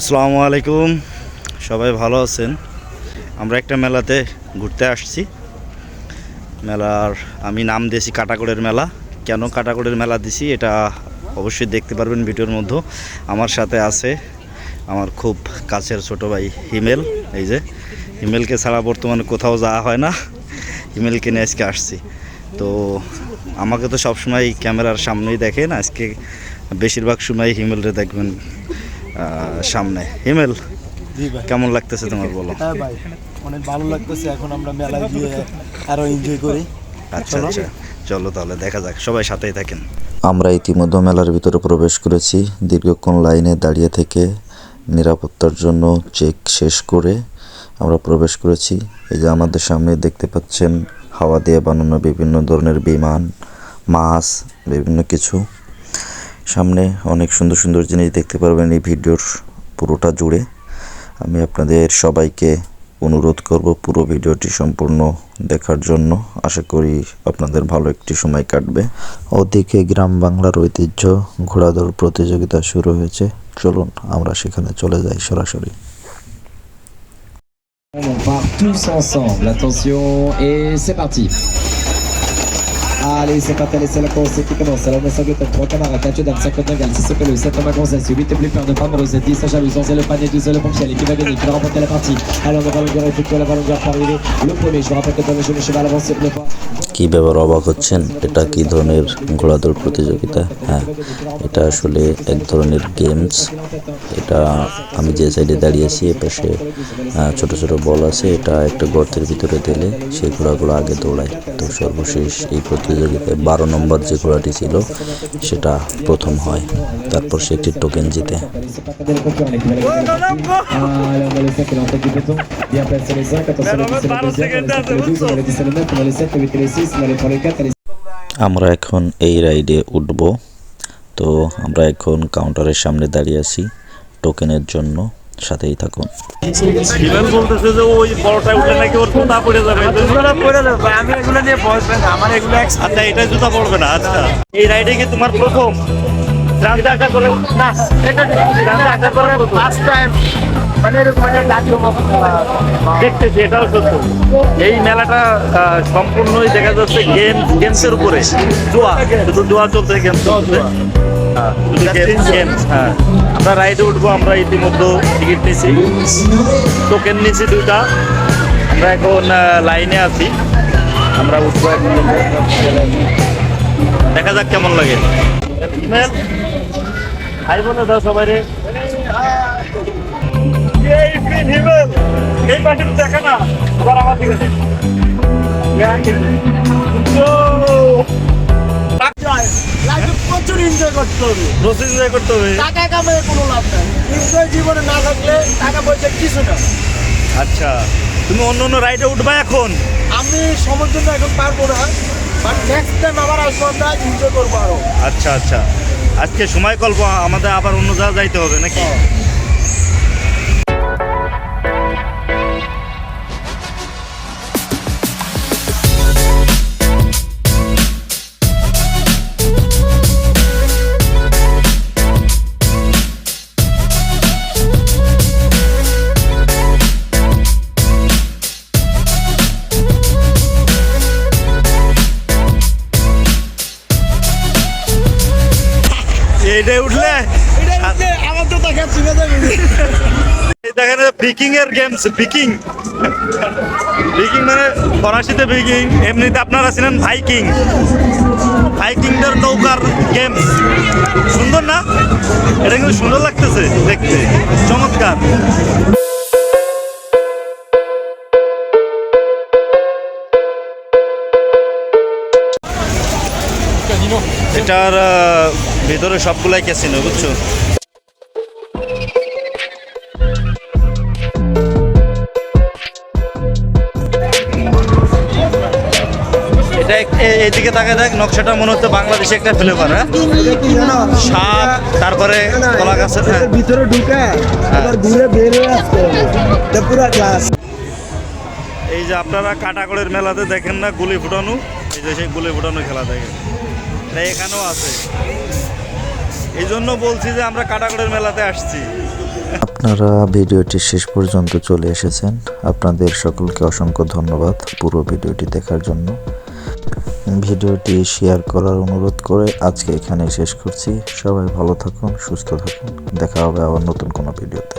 আসসালামু আলাইকুম, সবাই ভালো আছেন? আমরা একটা মেলাতে ঘুরতে আসছি। মেলার আমি নাম দিয়েছি কাটাকোড়ের মেলা। কেন কাটাকোড়ের মেলা দিছি এটা অবশ্যই দেখতে পারবেন ভিডিওর মধ্যে। আমার সাথে আছে আমার খুব কাছের ছোট ভাই হিমেল। এই যে হিমেলকে ছাড়া বর্তমানে কোথাও যাওয়া হয় না। হিমেলকে নিয়ে আজকে আসছি। তো আমাকে তো সবসময় ক্যামেরার সামনেই দেখেন, আজকে বেশিরভাগ সময় হিমেলরে দেখবেন সামনে। হিমেল, কেমন লাগতেছে তোমার বলো? হ্যাঁ ভাই, অনেক ভালো লাগতেছে। এখন আমরা মেলায় গিয়ে আরো এনজয় করি। আচ্ছা আচ্ছা, চলো তাহলে দেখা যাক, সবাই সাথেই থাকেন। আমরা ইতিমধ্যে মেলার ভিতরে প্রবেশ করেছি। দীর্ঘক্ষণ লাইনে দাঁড়িয়ে থেকে নিরাপত্তার জন্য চেক শেষ করে আমরা প্রবেশ করেছি। এই যে আমাদের সামনে দেখতে পাচ্ছেন হাওয়া দিয়ে বানানো বিভিন্ন ধরনের বিমান, মাছ, বিভিন্ন কিছু। সামনে অনেক সুন্দর সুন্দর জিনিস দেখতে পারবেন এই ভিডিওর পুরোটা জুড়ে। আমি আপনাদের সবাইকে অনুরোধ করব পুরো ভিডিওটি সম্পূর্ণ দেখার জন্য। আশা করি আপনাদের ভালো একটি সময় কাটবে। ওদিকে গ্রাম বাংলার ঐতিহ্য ঘোড়াদৌড় প্রতিযোগিতা শুরু হয়েছে। চলুন আমরা সেখানে চলে যাই সরাসরি। On part tous ensemble, attention, et c'est parti. Allez, c'est parti, allez, c'est la course qui commence. Alors, on s'engage 3 camarades, 4 dames, 50 égales, 6 le 7 Thomas Gonzalez, 8 plus peur de prendre le 7, 10 Saint-Jalouson, c'est le panier, 12 le Pompchel, qui va gagner, qui va remporter la partie. Alors, on va longueur effectuer la longueur pour arriver. Le premier, je vous rappelle que dans le jeu, le cheval avance sur le pas. কি ব্যাপার, অবাক হচ্ছেন? এটা কি ধরনের ঘোড়াদৌড় প্রতিযোগিতা? হ্যাঁ, এটা আসলে এক ধরনের গেমস। এটা আমি যে সাইডে দাঁড়িয়েছি এ পাশে ছোট ছোট বল আছে। এটা একটা গর্তের ভিতরে দিলে সেই ঘোড়াগুলো আগে দৌড়ায়। তো সর্বশেষ এই প্রতিযোগিতায় 12 নম্বর যে ঘোড়াটি ছিল সেটা প্রথম হয়, তারপর সে একটি টোকেন জিতে। আমরা এখন এই রাইডে উঠব। তো আমরা এখন কাউন্টারের সামনে দাঁড়িয়ে আছি টোকেনের জন্য। সাথেই থাকুন। হিমেল বলতেছে যে ওই বড়টায় উঠলে নাকি ওর জুতা পড়ে যাবে। আমি এগুলো নিয়ে ভয় পাই না, আমার এগুলো আচ্ছা, এটা জুতা পড়বে না। আচ্ছা, এই রাইডে কি তোমার প্রথম? দেখতেছি, এটাও সত্য। এই মেলাটা সম্পূর্ণই দেখা যাচ্ছে গেমসের উপরে। জুয়া, শুধু জুয়া চলছে, গেমস চলছে। হ্যাঁ, আমরা রাইডে উঠবো। আমরা ইতিমধ্যে টিকিট নিয়েছি, টোকেন নিয়েছি 2টা। আমরা এখন লাইনে আছি, আমরা উঠবো এখন। দেখা যাক কেমন লাগে। হাই বলে দাও সবাই রে। এই পাশে দেখা না, আমার দিকে প্রচুর এনজয় করতে হবে। প্রচুর এনজয় করতে হবে। টাকা কামায় কোনো লাভ নাই। এনজয় জীবনে না থাকলে টাকা পয়সা কিছু না। আচ্ছা, তুমি অন্য অন্য রাইডে উঠবা এখন? আমি সময়ের জন্য এখন পারবো না, বাট নেক্সট টাইম আবার আসবো, আমরা এনজয় করবো আরো। আচ্ছা আচ্ছা, আজকে সময় কল্প, আমাদের আবার অন্য জায়গায় যাইতে হবে নাকি? এইটাই উঠলে আমার তো দেখাচ্ছি না। দেখেন পিকিং এর গেমস। পিকিং মানে ফরাসিতে পিকিং, এমনিতে আপনারা ছিলেন ভাইকিং। ভাইকিংদের নৌকার গেমস সুন্দর না? এটা কিন্তু সুন্দর লাগতেছে দেখতে, চমৎকার। এটার ভিতরে সবগুলাই ক্যাসিনো, বুঝছো? এটা এইদিকে তাকে দেখ, নকশাটা মনে হচ্ছে বাংলাদেশে একটা ফ্লেভার। হ্যাঁ, সাপ, তারপরে কলা গাছের ভিতরে ঢুকে আবার ঘুরে বের হয়ে আসতে হবে, পুরো ক্লাস। এই যে আপনারা কাটাকড়ের মেলাতে দেখেন না গুলি ফুটানো, এই যে সেই গুলি ফুটানো খেলা দেখেন, এটা এখানেও আছে। এই জন্য বলছি যে আমরা কাটাকড়ের মেলাতে আসছি। আপনারা ভিডিওটি শেষ পর্যন্ত চলে এসেছেন, আপনাদের সকলকে অসংখ্য ধন্যবাদ পুরো ভিডিওটি দেখার জন্য। ভিডিওটি শেয়ার করার অনুরোধ করে আজকে এখানেই শেষ করছি। সবাই ভালো থাকুন, সুস্থ থাকুন, দেখা হবে আবার নতুন কোনো ভিডিওতে।